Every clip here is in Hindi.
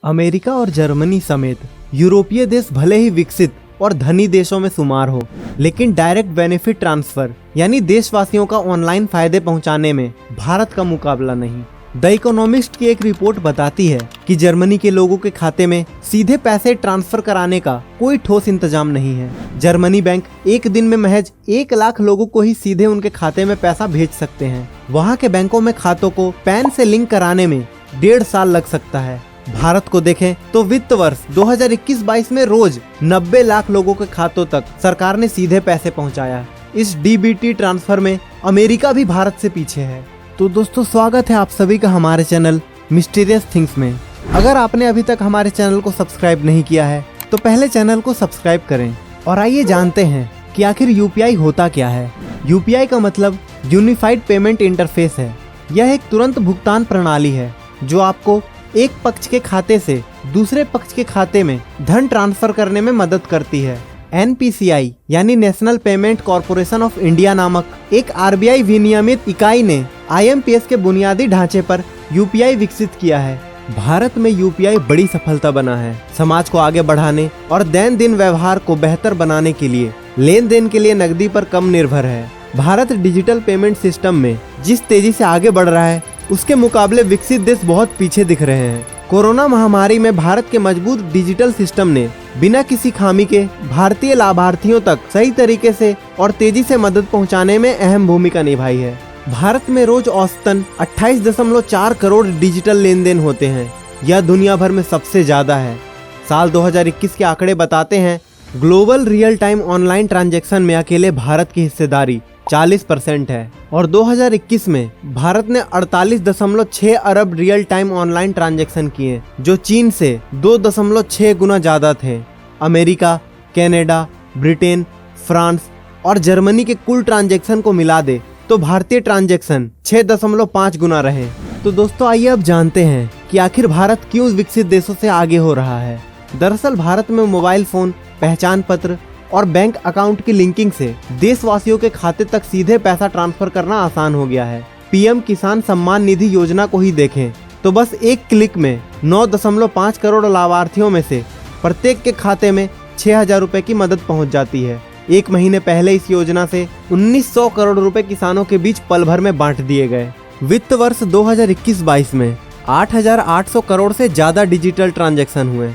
अमेरिका और जर्मनी समेत यूरोपीय देश भले ही विकसित और धनी देशों में शुमार हो, लेकिन डायरेक्ट बेनिफिट ट्रांसफर यानी देशवासियों का ऑनलाइन फायदे पहुंचाने में भारत का मुकाबला नहीं। द इकोनॉमिस्ट की एक रिपोर्ट बताती है कि जर्मनी के लोगों के खाते में सीधे पैसे ट्रांसफर कराने का कोई ठोस इंतजाम नहीं है। जर्मनी बैंक एक दिन में महज 1 लाख लोगों को ही सीधे उनके खाते में पैसा भेज सकते हैं। वहाँ के बैंकों में खातों को पैन से लिंक कराने में 1.5 साल लग सकता है। भारत को देखें तो वित्त वर्ष 2021-22 में रोज 90 लाख लोगों के खातों तक सरकार ने सीधे पैसे पहुंचाया। इस डीबीटी ट्रांसफर में अमेरिका भी भारत से पीछे है। तो दोस्तों, स्वागत है आप सभी का हमारे चैनल मिस्टीरियस थिंग्स में। अगर आपने अभी तक हमारे चैनल को सब्सक्राइब नहीं किया है तो पहले चैनल को सब्सक्राइब करें। और आइए जानते हैं कि आखिर यूपीआई होता क्या है। यूपीआई का मतलब यूनिफाइड पेमेंट इंटरफेस है। यह एक तुरंत भुगतान प्रणाली है जो आपको एक पक्ष के खाते से दूसरे पक्ष के खाते में धन ट्रांसफर करने में मदद करती है। NPCI यानी national payment corporation of India नामक एक RBI विनियमित इकाई ने IMPS के बुनियादी ढांचे पर यूपीआई विकसित किया है। भारत में यूपीआई बड़ी सफलता बना है। समाज को आगे बढ़ाने और दैनंदिन व्यवहार को बेहतर बनाने के लिए लेन देन के लिए नकदी पर कम निर्भर है। भारत डिजिटल पेमेंट सिस्टम में जिस तेजी से आगे बढ़ रहा है उसके मुकाबले विकसित देश बहुत पीछे दिख रहे हैं। कोरोना महामारी में भारत के मजबूत डिजिटल सिस्टम ने बिना किसी खामी के भारतीय लाभार्थियों तक सही तरीके से और तेजी से मदद पहुंचाने में अहम भूमिका निभाई है। भारत में रोज औसतन 28.4 करोड़ डिजिटल लेन देन होते हैं। यह दुनिया भर में सबसे ज्यादा है। साल 2021 के आंकड़े बताते हैं global real time online transaction में अकेले भारत की हिस्सेदारी 40% है और 2021 में भारत ने 48.6 अरब रियल टाइम ऑनलाइन ट्रांजैक्शन किए, जो चीन से 2.6 गुना ज्यादा थे। अमेरिका, कनाडा, ब्रिटेन, फ्रांस और जर्मनी के कुल ट्रांजैक्शन को मिला दे तो भारतीय ट्रांजैक्शन 6.5 गुना रहे। तो दोस्तों, आइए अब जानते हैं कि आखिर भारत क्यों विकसित देशों से आगे हो रहा है। दरअसल भारत में मोबाइल फोन, पहचान पत्र और बैंक अकाउंट की लिंकिंग से देशवासियों के खाते तक सीधे पैसा ट्रांसफर करना आसान हो गया है। पीएम किसान सम्मान निधि योजना को ही देखें तो बस एक क्लिक में 9.5 करोड़ लाभार्थियों में से प्रत्येक के खाते में 6,000 रुपए की मदद पहुंच जाती है। एक महीने पहले इस योजना से 1900 करोड़ रुपए किसानों के बीच पल भर में बांट दिए गए। वित्त वर्ष 2021-22 में 8,800 करोड़ से ज्यादा डिजिटल ट्रांजैक्शन हुए।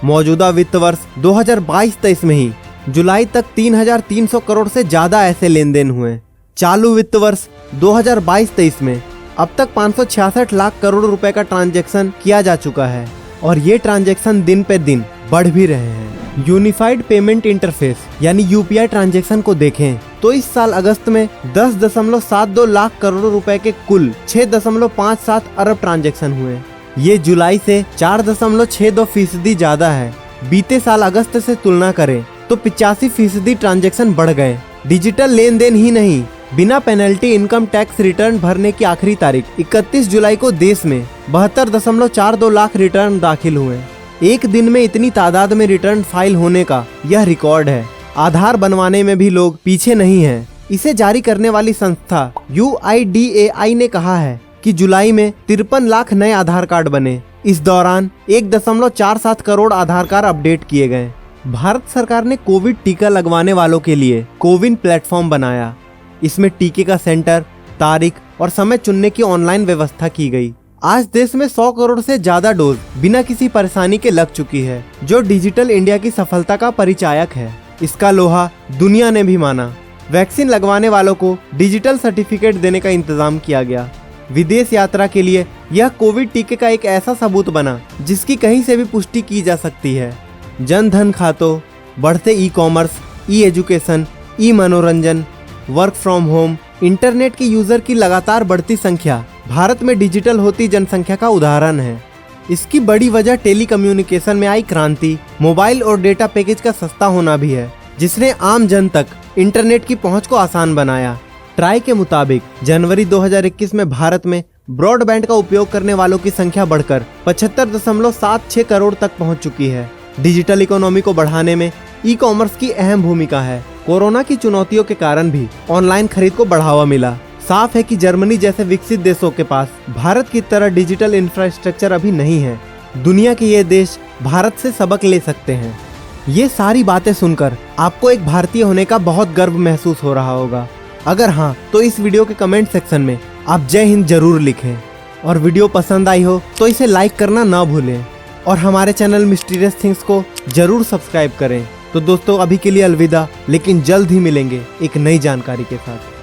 मौजूदा वित्त वर्ष 2022-23 में ही जुलाई तक 3,300 करोड़ से ज्यादा ऐसे लेन देन हुए। चालू वित्त वर्ष 2022-23 में अब तक 566 लाख करोड़ रुपए का ट्रांजैक्शन किया जा चुका है और ये ट्रांजैक्शन दिन पे दिन बढ़ भी रहे हैं। यूनिफाइड पेमेंट इंटरफेस यानी यूपीआई ट्रांजैक्शन को देखें तो इस साल अगस्त में 10.72 लाख करोड़ रुपए के कुल 6.57 अरब ट्रांजैक्शन हुए। ये जुलाई से 4.62% ज्यादा है। बीते साल अगस्त से तुलना करें तो 85% ट्रांजैक्शन बढ़ गए। डिजिटल लेन देन ही नहीं, बिना पेनल्टी इनकम टैक्स रिटर्न भरने की आखिरी तारीख 31 जुलाई को देश में 72.42 लाख रिटर्न दाखिल हुए। एक दिन में इतनी तादाद में रिटर्न फाइल होने का यह रिकॉर्ड है। आधार बनवाने में भी लोग पीछे नहीं हैं। इसे जारी करने वाली संस्था UIDAI ने कहा है कि जुलाई में 53 लाख नए आधार कार्ड बने। इस दौरान 1.47 करोड़ आधार कार्ड अपडेट किए गए। भारत सरकार ने कोविड टीका लगवाने वालों के लिए कोविन प्लेटफॉर्म बनाया। इसमें टीके का सेंटर, तारीख और समय चुनने की ऑनलाइन व्यवस्था की गई। आज देश में 100 करोड़ से ज्यादा डोज बिना किसी परेशानी के लग चुकी है, जो डिजिटल इंडिया की सफलता का परिचायक है। इसका लोहा दुनिया ने भी माना। वैक्सीन लगवाने वालों को डिजिटल सर्टिफिकेट देने का इंतजाम किया गया। विदेश यात्रा के लिए यह कोविड टीके का एक ऐसा सबूत बना जिसकी कहीं से भी पुष्टि की जा सकती है। जन धन खातों, बढ़ते ई-कॉमर्स, ई-एजुकेशन, ई-मनोरंजन, वर्क फ्रॉम होम, इंटरनेट के यूजर की लगातार बढ़ती संख्या भारत में डिजिटल होती जनसंख्या का उदाहरण है। इसकी बड़ी वजह टेलीकम्युनिकेशन में आई क्रांति, मोबाइल और डेटा पैकेज का सस्ता होना भी है, जिसने आम जन तक इंटरनेट की पहुंच को आसान बनाया। ट्राई के मुताबिक जनवरी 2021 में भारत में ब्रॉडबैंड का उपयोग करने वालों की संख्या बढ़कर 75.76 करोड़ तक पहुंच चुकी है। डिजिटल इकोनॉमी को बढ़ाने में ई-कॉमर्स की अहम भूमिका है। कोरोना की चुनौतियों के कारण भी ऑनलाइन खरीद को बढ़ावा मिला। साफ है कि जर्मनी जैसे विकसित देशों के पास भारत की तरह डिजिटल इंफ्रास्ट्रक्चर अभी नहीं है। दुनिया के ये देश भारत से सबक ले सकते हैं। ये सारी बातें सुनकर आपको एक भारतीय होने का बहुत गर्व महसूस हो रहा होगा। अगर हाँ, तो इस वीडियो के कमेंट सेक्शन में आप जय हिंद जरूर लिखें। और वीडियो पसंद आई हो तो इसे लाइक करना ना भूलें और हमारे चैनल मिस्टीरियस थिंग्स को जरूर सब्सक्राइब करें। तो दोस्तों, अभी के लिए अलविदा, लेकिन जल्द ही मिलेंगे एक नई जानकारी के साथ।